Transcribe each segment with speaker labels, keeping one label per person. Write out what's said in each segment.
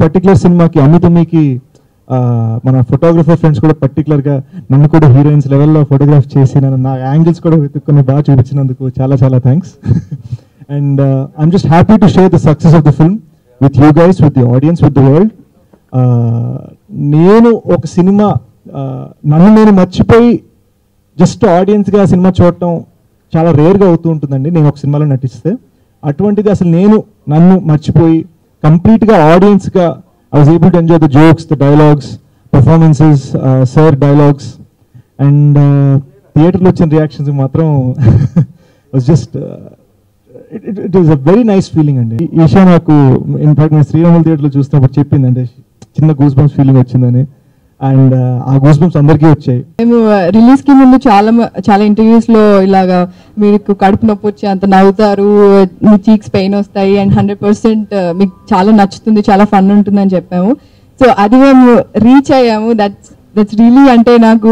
Speaker 1: Particular సినిమాకి అమితమికి మన photographer friends కూడా పర్టికులర్గా నన్ను కూడా హీరోయిన్స్ లెవెల్లో ఫోటోగ్రాఫ్ చేసి నన్ను నా యాంగిల్స్ కూడా వెతుక్కుని బాగా చూపించినందుకు చాలా చాలా thanks. And I'm just happy to share the success of the film with you guys, with the audience, with the world. నేను ఒక సినిమా నన్ను నేను మర్చిపోయి జస్ట్ ఆడియన్స్గా సినిమా చూడటం చాలా రేర్గా అవుతూ ఉంటుందండి నేను ఒక సినిమాలో నటిస్తే. అటువంటిది అసలు నేను నన్ను మర్చిపోయి కంప్లీట్గా ఆడియన్స్గా I was able to enjoy the jokes, the dialogues, performances, sir dialogues, and theatre lo vachina reactions matram was just it was a very nice feeling andi. Isha naaku in fact na Sriramul theatre lo chustunappudu cheppindi ante chinna goosebumps feeling vachindani, and ఆ goose bumps అందరికీ వచ్చాయి.
Speaker 2: మేము release కి ముందు చాలా interviews లో ఇలాగా మీకు కడుపు నొప్పి వచ్చి అంత నవ్వుతారు, మీ చీక్స్ పెయిన్ వస్తాయి అండ్ 100% మీకు చాలా నచ్చుతుంది, చాలా ఫన్ ఉంటుంది అని చెప్పాము. సో అది మేము రీచ్ అయ్యాము. దట్స్ రియలీ అంటే నాకు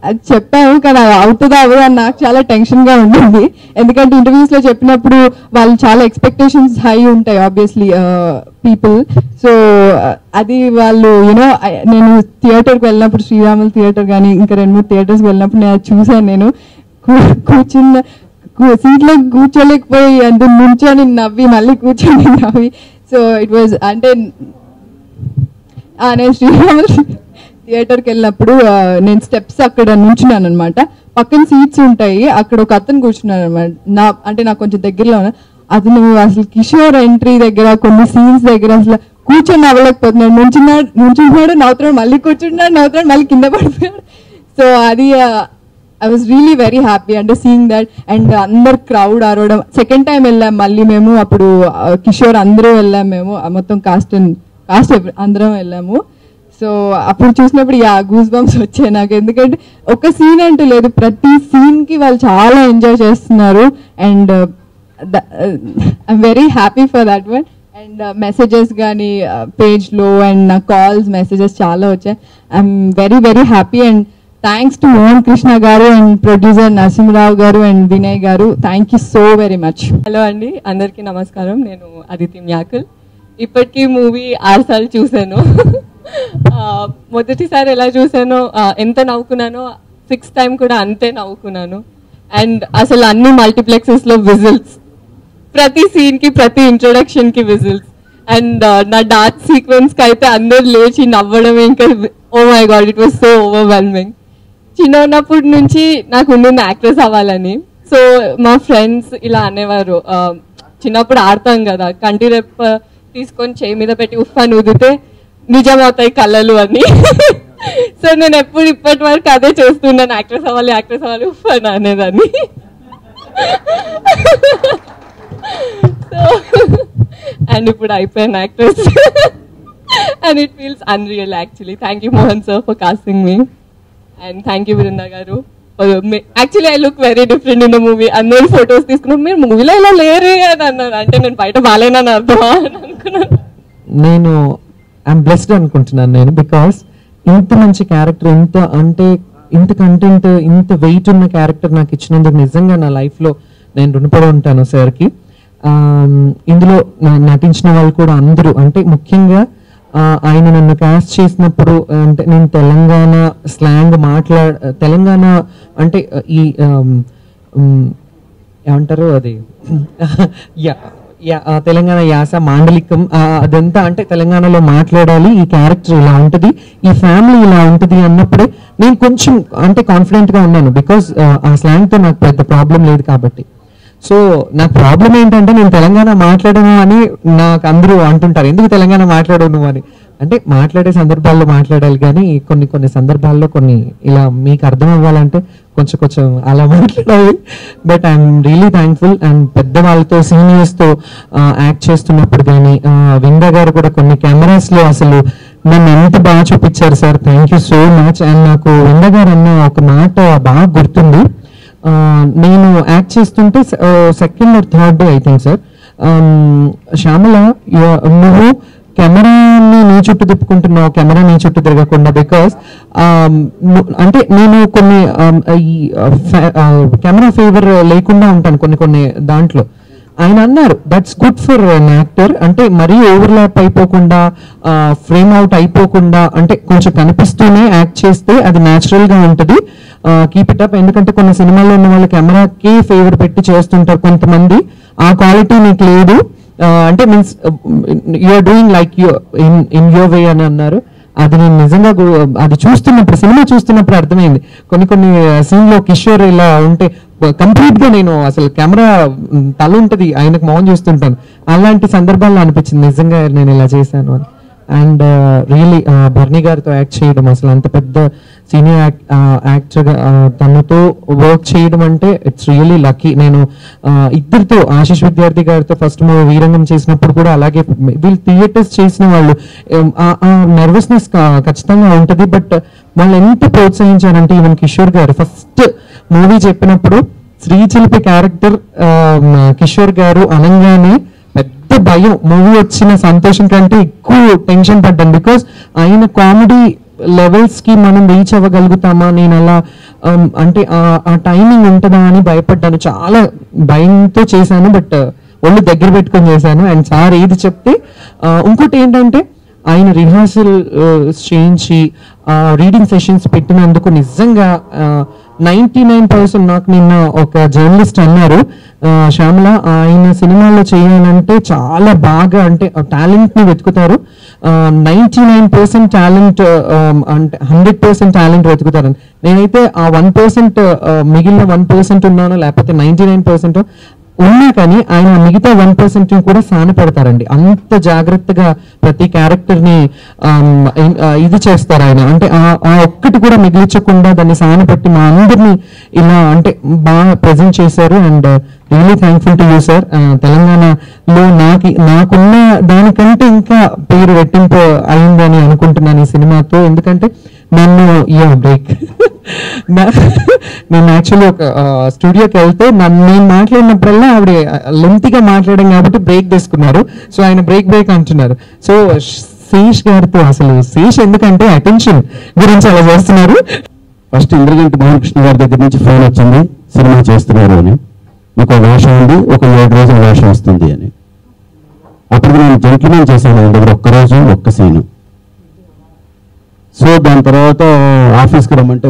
Speaker 2: అది చెప్పాము కానీ అవుతుందా అవ్వదా అని నాకు చాలా టెన్షన్ గా ఉంటుంది. ఎందుకంటే ఇంటర్వ్యూస్ లో చెప్పినప్పుడు వాళ్ళు చాలా ఎక్స్పెక్టేషన్స్ హై ఉంటాయి ఆబ్వియస్లీ పీపుల్. సో అది వాళ్ళు యూనో నేను థియేటర్కి వెళ్ళినప్పుడు శ్రీరాములు థియేటర్ కానీ ఇంకా 2-3 థియేటర్స్కి వెళ్ళినప్పుడు నేను చూసాను. నేను కూర్చున్న సీట్లో కూర్చోలేకపోయి అంత నుంచొని నవ్వి మళ్ళీ కూర్చొని నవ్వి. సో ఇట్ వాజ్ అంటే నేను శ్రీరాములు థియేటర్కి వెళ్ళినప్పుడు నేను స్టెప్స్ అక్కడ నుంచున్నాను అనమాట. పక్కన సీట్స్ ఉంటాయి, అక్కడ ఒక అతను కూర్చున్నాను అనమాట. నాకు కొంచెం దగ్గరలో అతను అసలు కిషోర్ ఎంట్రీ దగ్గర కొన్ని సీన్స్ దగ్గర అసలు కూర్చొని నవ్వలేకపోతున్నాడు. నుంచున్నాడు నవ్వుతున్నాడు, మళ్ళీ కూర్చున్నాడు నవ్వుతున్నాడు, మళ్ళీ కింద పడిపోయాడు. సో అది I was really very happy అంటే సీయింగ్ దట్. అండ్ అందరు క్రౌడ్ అరవడం. సెకండ్ టైం వెళ్ళాం మళ్ళీ మేము, అప్పుడు కిషోర్ అందరూ వెళ్ళాం మేము, మొత్తం కాస్ట్ అందరం వెళ్ళాము. సో అప్పుడు చూసినప్పుడు గూస్ బంప్స్ వచ్చాయి నాకు. ఎందుకంటే ఒక సీన్ అంటూ లేదు, ప్రతి సీన్ కి వాళ్ళు చాలా ఎంజాయ్ చేస్తున్నారు. And I'm very happy for that one. And messages కానీ పేజ్లో అండ్ నా కాల్స్ మెసేజెస్ చాలా వచ్చాయి. I'm very very happy. And thanks to Mohan Krishna గారు అండ్ ప్రొడ్యూసర్ నరసింహరావు గారు అండ్ వినయ్ గారు. Thank you so very much.
Speaker 3: Hello అండి, అందరికీ నమస్కారం. నేను అదితి మ్యాకుల్. ఇప్పటికీ మూవీ 6 సార్లు చూశాను. మొదటిసారి ఎలా చూసానో ఎంత నవ్వుకున్నానో 6th టైం కూడా అంతే నవ్వుకున్నాను. అండ్ అసలు అన్ని మల్టీప్లెక్సెస్లో విజిల్స్, ప్రతి సీన్కి ప్రతి ఇంట్రొడక్షన్కి విజిల్స్. అండ్ నా డాన్స్ సీక్వెన్స్కి అయితే అందరు లేచి నవ్వడం, ఇంకా oh my god it was so overwhelming. చిన్న ఉన్నప్పటి నుంచి నాకు ఉండింది యాక్ట్రెస్ అవ్వాలని. సో మా ఫ్రెండ్స్ ఇలా అనేవారు, చిన్నప్పుడు ఆడతాం కదా, కంటి రెప్ప తీసుకొని చేయి మీద పెట్టి ఉఫ్ అని ఊదితే నిజమవుతాయి కళ్ళలు అని. సో నేను ఇప్పటి వరకు అదే చేస్తున్నాను, యాక్ట్రెస్ అవ్వాలి ఉఫ్ అని అనేదాన్ని. సో అండ్ ఇప్పుడు అయిపోయాను actress. And it feels unreal actually. Thank you Mohan sir for casting me. And thank you Brinda గారు. Actually I look very different in the movie. అందరూ ఫొటోస్ తీసుకున్నాం, మీరు మూవీలో ఇలా లేరే అని అన్నారు. అంటే నేను బయట బాగాలేనని అర్థమా అని అనుకున్నాను.
Speaker 4: నేను ఐఎమ్ బ్లెస్డ్ అనుకుంటున్నాను నేను, బికాస్ ఇంత మంచి క్యారెక్టర్, ఇంత కంటెంట్, ఇంత వెయిట్ ఉన్న క్యారెక్టర్ నాకు ఇచ్చినందుకు నిజంగా నా లైఫ్లో నేను రుణపడి ఉంటాను సార్కి. ఇందులో నటించిన వాళ్ళు కూడా అందరూ, అంటే ముఖ్యంగా ఆయన నన్ను కాస్ట్ చేసినప్పుడు అంటే నేను తెలంగాణ స్లాంగ్ తెలంగాణ అంటే ఈ ఏమంటారు అది తెలంగాణ యాస మాండలికం అదంతా, అంటే తెలంగాణలో మాట్లాడాలి, ఈ క్యారెక్టర్ ఇలా ఉంటుంది, ఈ ఫ్యామిలీ ఇలా ఉంటుంది అన్నప్పుడే నేను కొంచెం అంటే కాన్ఫిడెంట్గా ఉన్నాను. బికాజ్ ఆ స్లాంగ్తో నాకు పెద్ద ప్రాబ్లం లేదు కాబట్టి. సో నాకు ప్రాబ్లం ఏంటంటే నేను తెలంగాణ మాట్లాడను అని నాకు అందరూ అంటుంటారు, ఎందుకు తెలంగాణ మాట్లాడవు నువ్వు అని. అంటే మాట్లాడే సందర్భాల్లో మాట్లాడాలి, కానీ కొన్ని సందర్భాల్లో కొన్ని ఇలా మీకు అర్థం అవ్వాలంటే కొంచెం అలా మాట్లాడాలి. But I'm really thankful. And పెద్దవాళ్ళతో సీనియర్స్తో యాక్ట్ చేస్తున్నప్పుడు కానీ విందా గారు కూడా కొన్ని కెమెరాస్లో అసలు నన్ను ఎంత బాగా చూపించారు sir, thank you so much. And నాకు వెంద గారు అన్న ఒక మాట బాగా గుర్తుంది. నేను యాక్ట్ చేస్తుంటే second or third day I think sir, Shyamala నువ్వు కెమెరాని నీ చుట్టూ తిప్పుకుంటున్నావు, కెమెరా నీ చుట్టూ తిరగకుండా, బికాస్ అంటే నేను కొన్ని ఈ కెమెరా ఫేవర్ లేకుండా ఉంటాను కొన్ని దాంట్లో. ఆయన అన్నారు that's good for an actor, అంటే మరీ ఓవర్లాప్ అయిపోకుండా ఫ్రేమ్ అవుట్ అయిపోకుండా అంటే కొంచెం కనిపిస్తూనే యాక్ట్ చేస్తే అది న్యాచురల్ గా ఉంటుంది, కీప్ ఇట్ అప్. ఎందుకంటే కొన్ని సినిమాల్లో ఉన్న వాళ్ళు కెమెరాకి ఫేవర్ పెట్టి చేస్తుంటారు కొంతమంది, ఆ క్వాలిటీ నీకు లేదు, అంటే means you're doing like you in your way అని అన్నారు. అది నేను నిజంగా అది చూస్తున్నప్పుడు, సినిమా చూస్తున్నప్పుడు అర్థమైంది. కొన్ని సీన్లో కిషోర్ ఇలా ఉంటే కంప్లీట్ గా నేను అసలు కెమెరా తల ఉంటుంది ఆయనకు మౌన్ చూస్తుంటాను, అలాంటి సందర్భాల్లో అనిపించింది నిజంగా నేను ఇలా చేశాను అని. అండ్ రియలీ భరణి గారితో యాక్ట్ చేయడం, అసలు అంత పెద్ద సీనియర్ యాక్టర్ తనతో వర్క్ చేయడం అంటే ఇట్స్ రియలీ లక్కీ. నేను ఇద్దరితో ఆశీష్ విద్యార్థి గారితో ఫస్ట్ మూవీ వీరంగం చేసినప్పుడు కూడా అలాగే, వీళ్ళు థియేటర్స్ చేసిన వాళ్ళు నర్వస్నెస్ ఖచ్చితంగా ఉంటుంది, బట్ వాళ్ళు ఎంత ప్రోత్సహించారంటే ఈవెన్ కిషోర్ గారు ఫస్ట్ మూవీ చెప్పినప్పుడు శ్రీశిల్పి క్యారెక్టర్ కిషోర్ గారు అనగానే పెద్ద భయం, మూవీ వచ్చిన సంతోషం కంటే ఎక్కువ టెన్షన్ పడ్డాను. బికాస్ ఆయన కామెడీ లెవెల్స్ కి మనం రీచ్ అవ్వగలుగుతామా, నేను అలా అంటే ఆ టైమింగ్ ఉంటుందా అని భయపడ్డాను, చాలా భయంతో చేశాను, బట్ ఒళ్ళు దగ్గర పెట్టుకొని చేశాను. అండ్ సార్ ఏది చెప్తే ఇంకోటి ఏంటంటే ఆయన రిహార్సల్ చేయించి రీడింగ్ సెషన్స్ పెట్టినందుకు నిజంగా 99% నాకు నిన్న ఒక జర్నలిస్ట్ అన్నారు, శ్యామల ఆయన సినిమాలో చేయాలంటే చాలా బాగా అంటే టాలెంట్ ని వెతుకుతారు, 99% టాలెంట్ అంటే 100% టాలెంట్ వెతుకుతారని. నేనైతే ఆ 1% మిగిలిన 1% ఉన్నానో లేకపోతే 99% ఉన్నా కానీ ఆయన మిగతా 1% కూడా సాన పెడతారండి. అంత జాగ్రత్తగా ప్రతి క్యారెక్టర్ ని ఇది చేస్తారు ఆయన, అంటే ఆ ఒక్కటి కూడా మిగిలించకుండా దాన్ని సాన పెట్టి మా అందరినీ ఇలా అంటే బాగా ప్రెజెంట్ చేశారు. And really thankful to you sir. తెలంగాణలో నాకున్న దానికంటే ఇంకా పేరు రెట్టింపు అయిందని అనుకుంటున్నాను ఈ సినిమాతో. ఎందుకంటే నన్ను బ్రేక్ నేను యాక్చువల్లీ ఒక స్టూడియోకి వెళ్తే నేను మాట్లాడినప్పుడల్లా ఆవిడ లెంతిగా మాట్లాడాం కాబట్టి బ్రేక్ తీసుకున్నారు, సో ఆయన బ్రేక్ అంటున్నారు. సో శేష్ గారితో అసలు శేష్ ఎందుకంటే అటెన్షన్ గురించి అలా చేస్తున్నారు.
Speaker 5: ఫస్ట్ ఇంద్రగంటి మోహనకృష్ణ గారి దగ్గర నుంచి ఫోన్ వచ్చింది, సినిమా చేస్తున్నారు అని, మీకు వేషం ఉంది, ఒక 7 రోజుల వేషం వస్తుంది అని. అప్పుడు నేను జెంట్మెన్ చేశాను ఆయన దగ్గర, ఒక్కరోజు ఒక్క సీను. సో దాని తర్వాత ఆఫీస్కి రమ్మంటే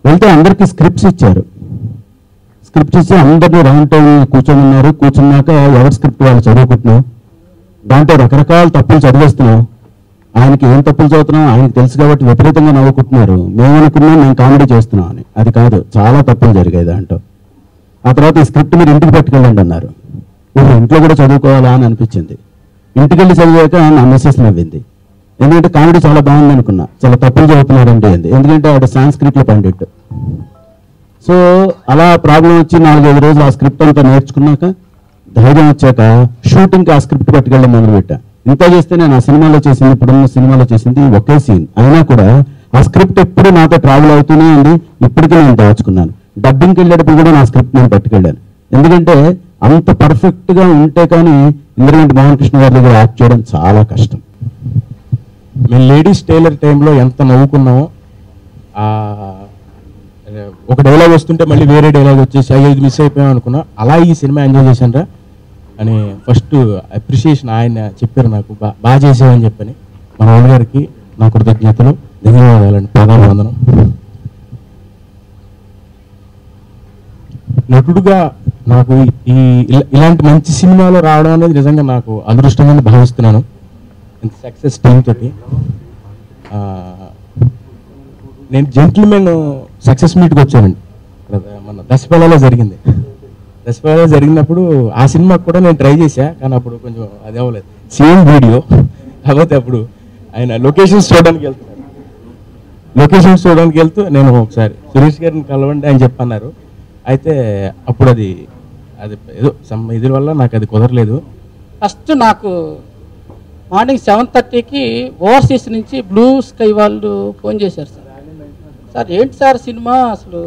Speaker 5: వెళ్తే అందరికీ స్క్రిప్ట్స్ ఇచ్చారు. స్క్రిప్ట్స్ ఇచ్చి అందరినీ రౌండ్ టేబుల్ కూర్చోమన్నారు. కూర్చున్నాక ఎవరి స్క్రిప్ట్ వాళ్ళు చదువుకుంటున్నాం, దాంట్లో రకరకాల తప్పులు చదివేస్తున్నాం. ఆయనకి ఏం తప్పులు చదువుతున్నాం ఆయనకి తెలుసు కాబట్టి విపరీతంగా నవ్వుకుంటున్నారు. మేమనుకున్నాం మేము కామెడీ చేస్తున్నాం అని, అది కాదు, చాలా తప్పులు జరిగాయి దాంట్లో. ఆ తర్వాత ఈ స్క్రిప్ట్ మీరు ఇంటికి పట్టుకెళ్ళండి అన్నారు. ఇంట్లో కూడా చదువుకోవాలా అని అనిపించింది. ఇంటికి వెళ్ళి చదివాక నా మెసేజ్ నవ్వింది, ఎందుకంటే కామెడీ చాలా బాగుంది అనుకున్నా, చాలా తప్పులు చదువుతున్నారంటే ఎందుకంటే ఆవిడ సాంస్క్రిట్లో పండిట్టు. సో అలా ప్రాబ్లం వచ్చి 4-5 రోజులు ఆ స్క్రిప్ట్ అంతా నేర్చుకున్నాక ధైర్యం వచ్చాక షూటింగ్కి ఆ స్క్రిప్ట్ పట్టుకెళ్ళి మొదలుపెట్టా. ఇంత చేస్తే నేను ఆ సినిమాలో చేసింది, ఇప్పుడున్న సినిమాలో చేసింది ఒకే సీన్ అయినా కూడా ఆ స్క్రిప్ట్ ఎప్పుడు నాతో ట్రావెల్ అవుతూనే ఉంది. ఇప్పటికీ నేను దాచుకున్నాను. డబ్బింగ్కి వెళ్ళేటప్పుడు కూడా నా స్క్రిప్ట్ నేను పట్టుకెళ్ళాను, ఎందుకంటే అంత పర్ఫెక్ట్గా ఉంటే కానీ ఇంద్రగంటి మోహనకృష్ణ గారి దగ్గర యాక్ట్ చేయడం చాలా కష్టం.
Speaker 6: మేము లేడీస్ టైలర్ టైంలో ఎంత నవ్వుకున్నామో, ఒక డైలాగ్ వస్తుంటే మళ్ళీ వేరే డైలాగ్ వచ్చేసి ఇది మిస్ అయిపోయాం అనుకున్నా. అలా ఈ సినిమా ఎంజాయ్ చేశానరా అని ఫస్ట్ అప్రిషియేషన్ ఆయన చెప్పారు నాకు, బాగా చేసామని చెప్పని. మా నాన్నగారికి నా కృతజ్ఞతలు, ధన్యవాదాలండి, పాదాభివందనం. నటుడుగా నాకు ఇలాంటి మంచి సినిమాలో రావడం అనేది నిజంగా నాకు అదృష్టంగా భావిస్తున్నాను. ఇంత సక్సెస్ టీమ్ తోటి నేను జెంటిల్మెన్ సక్సెస్ మీట్కి వచ్చానండి. మన దశపల్లలో జరిగింది. దశపల్లలో జరిగినప్పుడు ఆ సినిమాకి కూడా నేను ట్రై చేశా, కానీ అప్పుడు కొంచెం అది అవ్వలేదు. సేమ్ వీడియో కాకపోతే అప్పుడు ఆయన లొకేషన్స్ చూడడానికి వెళ్తూ నేను ఒకసారి సురేష్ గారిని కలవండి అని చెప్పన్నారు. అయితే అప్పుడు అది ఏదో ఇది వల్ల నాకు అది కుదరలేదు.
Speaker 7: ఫస్ట్ నాకు మార్నింగ్ 7:30కి ఓవర్సీస్ నుంచి బ్లూ స్కై వాళ్ళు ఫోన్ చేశారు సార్. సార్ ఏంటి సార్ సినిమా అసలు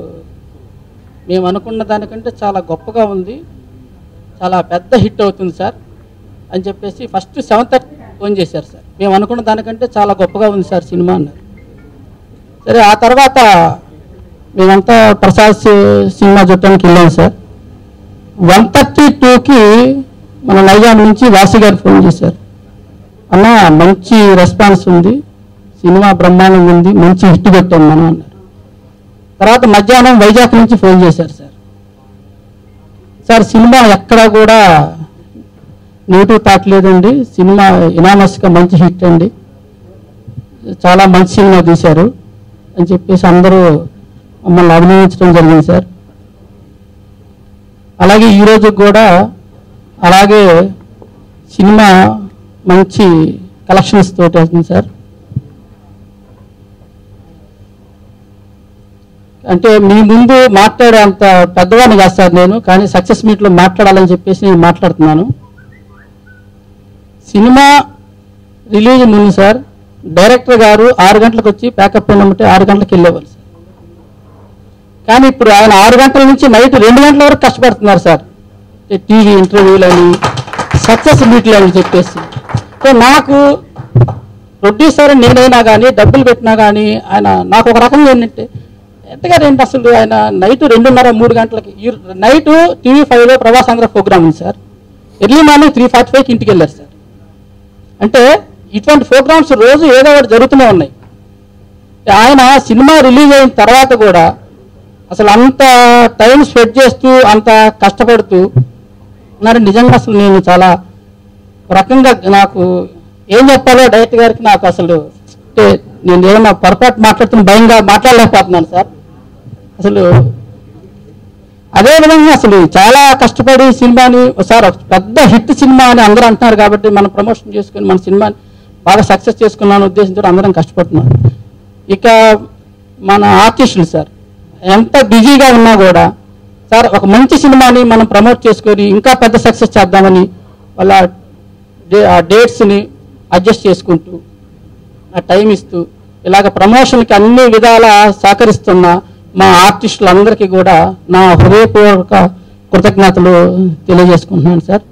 Speaker 7: మేము అనుకున్న దానికంటే చాలా గొప్పగా ఉంది, చాలా పెద్ద హిట్ అవుతుంది సార్ అని చెప్పేసి ఫస్ట్ 7:30 ఫోన్ చేశారు సార్. మేము అనుకున్న దానికంటే చాలా గొప్పగా ఉంది సార్ సినిమా అన్నారు. సరే ఆ తర్వాత మేమంతా ప్రసాద్ సినిమా చూడటానికి వెళ్ళాం సార్. 1:32కి మన నైజాం నుంచి వాసి గారు ఫోన్ చేశారు. అన్న మంచి రెస్పాన్స్ ఉంది, సినిమా బ్రహ్మాండంగా ఉంది, మంచి హిట్ కొట్టాం మనం అన్నారు. తర్వాత మధ్యాహ్నం వైజాగ్ నుంచి ఫోన్ చేశారు సార్. సార్ సినిమా ఎక్కడా కూడా నెగిటివ్ థాట్ లేదండి, సినిమా ఇనామస్గా మంచి హిట్ అండి, చాలా మంచి సినిమా తీశారు అని చెప్పేసి అందరూ మమ్మల్ని అభినందించడం జరిగింది సార్. అలాగే ఈరోజు కూడా అలాగే సినిమా మంచి కలెక్షన్స్ తోటి అవుతుంది సార్. అంటే మీ ముందు మాట్లాడే అంత పెద్దవాడిని కాదు సార్ నేను, కానీ సక్సెస్ మీట్లో మాట్లాడాలని చెప్పేసి నేను మాట్లాడుతున్నాను. సినిమా రిలీజ్ ముందు సార్ డైరెక్టర్ గారు 6 గంటలకు వచ్చి ప్యాకప్ అయినమంటే 6 గంటలకు వెళ్ళేవాళ్ళు సార్. కానీ ఇప్పుడు ఆయన 6 గంటల నుంచి నైట్ 2 గంటల వరకు కష్టపడుతున్నారు సార్, టీవీ ఇంటర్వ్యూలని సక్సెస్ మీట్లు అని చెప్పేసి. నాకు ప్రొడ్యూసర్ నేనైనా కానీ డబ్బులు పెట్టినా కానీ ఆయన నాకు ఒక రకంగా ఏంటంటే ఎంతగారు ఏంటి అసలు ఆయన నైట్ 2:30-3 గంటలకి నైట్ TV5లో ప్రభాసాంధ్ర ప్రోగ్రామ్ ఉంది సార్, ఎర్లీ మార్నింగ్ 3:45కి ఇంటికి వెళ్ళారు సార్. అంటే ఇటువంటి ప్రోగ్రామ్స్ రోజు ఏదో ఒకటి జరుగుతూనే ఉన్నాయి. ఆయన సినిమా రిలీజ్ అయిన తర్వాత కూడా అసలు అంత టైం స్పెండ్ చేస్తూ అంత కష్టపడుతూ ఉన్నారు. నిజంగా అసలు నేను చాలా రకంగా నాకు ఏం చెప్పాలో డైరెక్టర్ గారికి నాకు అసలు అంటే నేను ఏమన్నా పొరపాటు మాట్లాడుతున్న భయంగా మాట్లాడలేకపోతున్నాను సార్. అసలు అదేవిధంగా అసలు చాలా కష్టపడి సినిమాని సార్ పెద్ద హిట్ సినిమా అని అందరూ అంటున్నారు కాబట్టి మనం ప్రమోషన్ చేసుకుని మన సినిమాని బాగా సక్సెస్ చేసుకున్నాను ఉద్దేశంతో అందరం కష్టపడుతున్నాం. ఇక మన ఆర్టిస్టులు సార్ ఎంత బిజీగా ఉన్నా కూడా సార్ ఒక మంచి సినిమాని మనం ప్రమోట్ చేసుకొని ఇంకా పెద్ద సక్సెస్ చేద్దామని వాళ్ళ డేట్స్ని అడ్జస్ట్ చేసుకుంటూ ఆ టైం ఇస్తూ ఇలాగ ప్రమోషన్కి అన్ని విధాల సహకరిస్తున్న మా ఆర్టిస్టులందరికీ కూడా నా హృదయపూర్వక కృతజ్ఞతలు తెలియజేసుకుంటున్నాను సార్.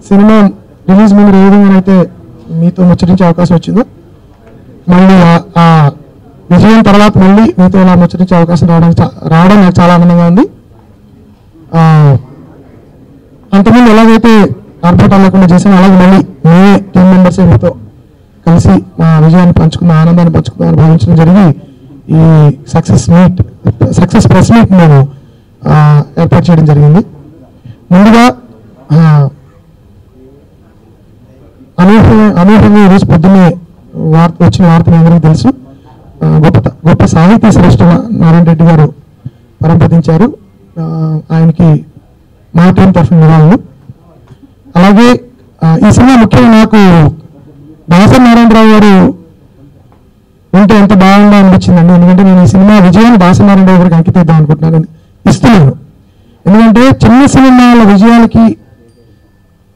Speaker 8: సినిమా రిలీజ్ ముందు ఏ విధంగా అయితే మీతో ముచ్చరించే అవకాశం వచ్చిందో మళ్ళీ ఆ విజయం తర్వాత మళ్ళీ మీతో ఇలా ముచ్చరించే అవకాశం రావడం నాకు చాలా ఆనందంగా ఉంది. అంతకుముందు ఎలాగైతే ఆర్భాటాలు లేకుండా చేసామో అలాగే మళ్ళీ మేమే టీం మెంబర్సే మీతో కలిసి మా విజయాన్ని పంచుకున్న ఆనందాన్ని పంచుకుందామని భావించడం జరిగి ఈ సక్సెస్ ప్రెస్ మీట్ మేము ఏర్పాటు చేయడం జరిగింది. ముందుగా అనూహ్యంగా ఈరోజు పొద్దున్నే వచ్చిన వార్త మీ అందరికీ తెలుసు. గొప్ప సాహితీ శ్రేష్ఠ నారాయణ రెడ్డి గారు పరంపదించారు. ఆయనకి మా టీం తరఫున నివాళులు. అలాగే ఈ సినిమా ముఖ్యంగా నాకు దాసరి నారాయణరావు గారు ఉంటే ఎంత బాగుందో అనిపించిందండి. ఎందుకంటే నేను ఈ సినిమా విజయాన్ని దాసరి నారాయణరావు గారికి అంకితం ఇద్దాం అనుకుంటున్నాను, ఇస్తున్నాను. ఎందుకంటే చిన్న సినిమాల విజయాలకి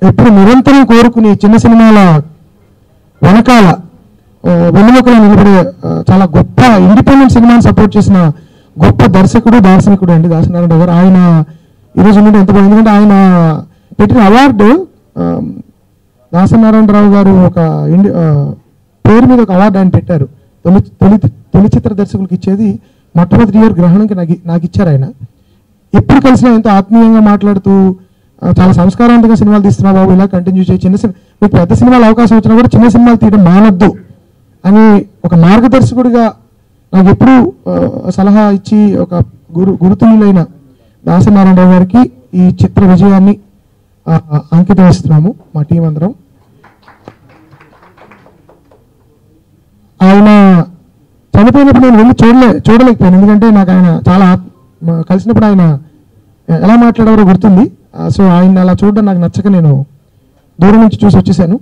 Speaker 8: ఎప్పుడు నిరంతరం కోరుకుని చిన్న సినిమాల వెనకాల వెన్నుముకలో నిలబడే చాలా గొప్ప ఇండిపెండెంట్ సినిమాని సపోర్ట్ చేసిన గొప్ప దర్శకుడు దార్శనికుడు అండి దాసరి నారాయణరావు గారు. ఆయన ఈరోజు ఉంటే ఎంత బాగుంది. ఎందుకంటే ఆయన పెట్టిన అవార్డు దాసరి నారాయణరావు గారు ఒక పేరు మీద ఒక అవార్డు ఆయన పెట్టారు. తొలి చిత్ర దర్శకులకు ఇచ్చేది మొట్టమొదటి ఇయర్ గ్రహణంకి నాకు ఇచ్చారు ఆయన. ఎప్పుడు కలిసినా ఎంతో ఆత్మీయంగా మాట్లాడుతూ చాలా సంస్కారవంతంగా సినిమాలు తీస్తున్నా బాబు, ఇలా కంటిన్యూ చేయి, మీకు పెద్ద సినిమాలు అవకాశం వచ్చినా కూడా చిన్న సినిమాలు తీయడం మానొద్దు అని ఒక మార్గదర్శకుడిగా నాకు ఎప్పుడు సలహా ఇచ్చి ఒక గురుతుల్యులైన దాసరి నారాయణరావు గారికి ఈ చిత్ర విజయాన్ని అంకితం ఇస్తున్నాము మా టీం అందరం. ఆయన చనిపోయినప్పుడు నేను వెళ్ళి చూడలేకపోయాను. ఎందుకంటే నాకు ఆయన చాలా కలిసినప్పుడు ఆయన ఎలా మాట్లాడేవారో గుర్తుంది. సో ఆయన అలా చూడడం నాకు నచ్చక నేను దూరం నుంచి చూసి వచ్చేసాను.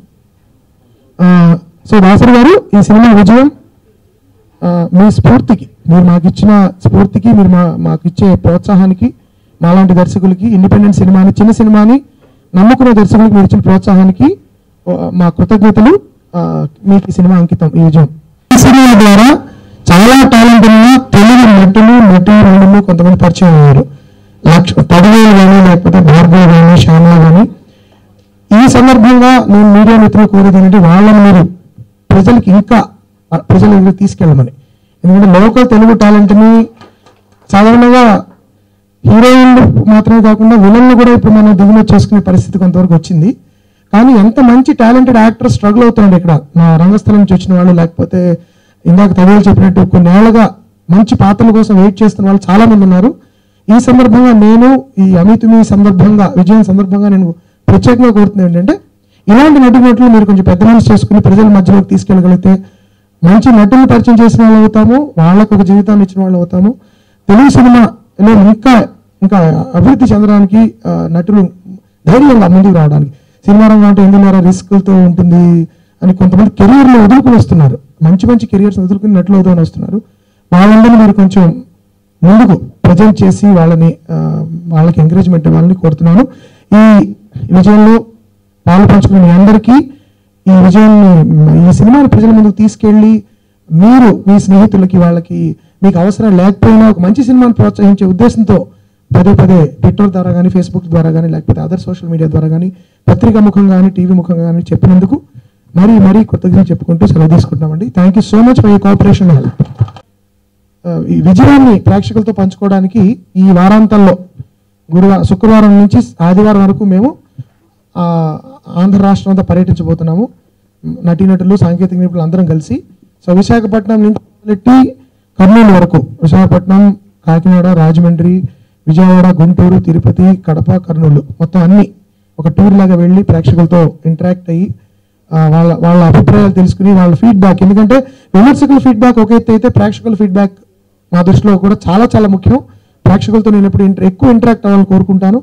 Speaker 8: సో దాసరి గారు ఈ సినిమా విజయం మీ స్ఫూర్తికి, మీరు మాకు ఇచ్చిన స్ఫూర్తికి, మీరు మాకు ఇచ్చే ప్రోత్సాహానికి, మాలాంటి దర్శకులకి ఇండిపెండెంట్ సినిమాని చిన్న సినిమాని నమ్ముకునే దర్శకులకు మీరు ఇచ్చిన ప్రోత్సాహానికి మా కృతజ్ఞతలు. మీకు ఈ సినిమా అంకితం ఈ విజయం. ఈ సినిమా ద్వారా చాలా టాలెంట్ ఉన్న తెలుగు నటులు కొంతమంది పరిచయం అయ్యారు. 10,000 కానీ లేకపోతే భార్గవ్ కానీ శ్యామల కానీ. ఈ సందర్భంగా నేను మీడియా మిత్రులు కోరేది ఏంటంటే వాళ్ళని మీరు ప్రజలకి ఇంకా ప్రజల దగ్గర తీసుకెళ్ళమని. ఎందుకంటే లోకల్ తెలుగు టాలెంట్ని సాధారణంగా హీరోయిన్లు మాత్రమే కాకుండా విలన్లు కూడా ఇప్పుడు మనం దిగుమతి చేసుకునే పరిస్థితి కొంతవరకు వచ్చింది. కానీ ఎంత మంచి టాలెంటెడ్ యాక్టర్ స్ట్రగుల్ అవుతున్నాడు ఇక్కడ, నా రంగస్థలం నుంచి వచ్చిన వాళ్ళు, లేకపోతే ఇందాక తమిళ చెప్పినట్టు కొన్నేళ్లుగా మంచి పాత్రల కోసం వెయిట్ చేస్తున్న వాళ్ళు చాలా మంది ఉన్నారు. ఈ సందర్భంగా నేను ఈ అమితుమి సందర్భంగా విజయం సందర్భంగా నేను ప్రత్యేకంగా కోరుతుంది ఏంటంటే ఇలాంటి నటులు మీరు కొంచెం పెద్ద మనసు చేసుకుని ప్రజల మధ్యలోకి తీసుకెళ్ళగలిగితే మంచి నటులు పరిచయం చేసిన వాళ్ళు అవుతాము, వాళ్ళకు ఒక జీవితాన్ని ఇచ్చిన వాళ్ళు అవుతాము. తెలుగు సినిమాలో ఇంకా అభివృద్ధి చెందడానికి నటులు ధైర్యంగా ముందుకు రావడానికి. సినిమా రంగం అంటే ఎందుకు రిస్క్లతో ఉంటుంది అని కొంతమంది కెరియర్లో వదులుకుని వస్తున్నారు, మంచి కెరియర్స్ వదులుకుని నటులు అవుతామని వస్తున్నారు. వాళ్ళందరినీ మీరు కొంచెం ముందుకు ప్రజెంట్ చేసి వాళ్ళకి ఎంకరేజ్మెంట్ ఇవ్వాలని కోరుతున్నాను. ఈ విజయంలో పాలు పంచుకున్న మీ అందరికీ ఈ విజయాన్ని, ఈ సినిమాని ప్రజల ముందుకు తీసుకెళ్ళి మీరు మీ స్నేహితులకి వాళ్ళకి మీకు అవసరం లేకపోయినా ఒక మంచి సినిమాని ప్రోత్సహించే ఉద్దేశంతో పదే ట్విట్టర్ ద్వారా కానీ ఫేస్బుక్ ద్వారా కానీ లేకపోతే అదర్ సోషల్ మీడియా ద్వారా కానీ పత్రికా ముఖంగా కానీ టీవీ ముఖంగా కానీ చెప్పినందుకు మరీ కృతజ్ఞతలు చెప్పుకుంటూ సెలవు తీసుకుంటున్నామండి. Thank you so much for your cooperation. ఈ విజయాన్ని ప్రేక్షకులతో పంచుకోవడానికి ఈ వారాంతంలో శుక్రవారం నుంచి ఆదివారం వరకు మేము ఆంధ్ర రాష్ట్రం అంతా పర్యటించబోతున్నాము. నటీనటులు సాంకేతిక నిపుణులు అందరం కలిసి. సో విశాఖపట్నం నుంచి కర్నూలు వరకు, విశాఖపట్నం, కాకినాడ, రాజమండ్రి, విజయవాడ, గుంటూరు, తిరుపతి, కడప, కర్నూలు మొత్తం అన్ని ఒక టూర్ లాగా వెళ్ళి ప్రేక్షకులతో ఇంటరాక్ట్ అయ్యి వాళ్ళ అభిప్రాయాలు తెలుసుకుని వాళ్ళ ఫీడ్బ్యాక్, ఎందుకంటే విమర్శకుల ఫీడ్బ్యాక్ ఒక ఎత్తు అయితే ప్రేక్షకుల ఫీడ్బ్యాక్ మా దృష్టిలో కూడా చాలా ముఖ్యం. ప్రేక్షకులతో నేను ఎప్పుడు ఎక్కువ ఇంటరాక్ట్ అవ్వాలని కోరుకుంటాను.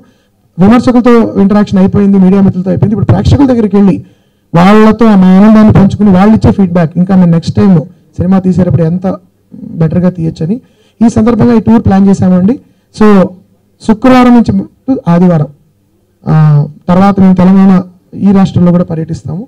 Speaker 8: విమర్శకులతో ఇంటరాక్షన్ అయిపోయింది, మీడియా మిత్రులతో అయిపోయింది. ఇప్పుడు ప్రేక్షకుల దగ్గరికి వెళ్ళి వాళ్ళతో మా ఆనందాన్ని పంచుకుని వాళ్ళు ఇచ్చే ఫీడ్బ్యాక్ ఇంకా నేను నెక్స్ట్ టైం సినిమా తీసేటప్పుడు ఎంత బెటర్గా తీయొచ్చని ఈ సందర్భంగా ఈ టూర్ ప్లాన్ చేశామండి. సో శుక్రవారం నుంచి ఆదివారం తర్వాత మేము తెలంగాణ ఈ రాష్ట్రంలో కూడా పర్యటిస్తాము.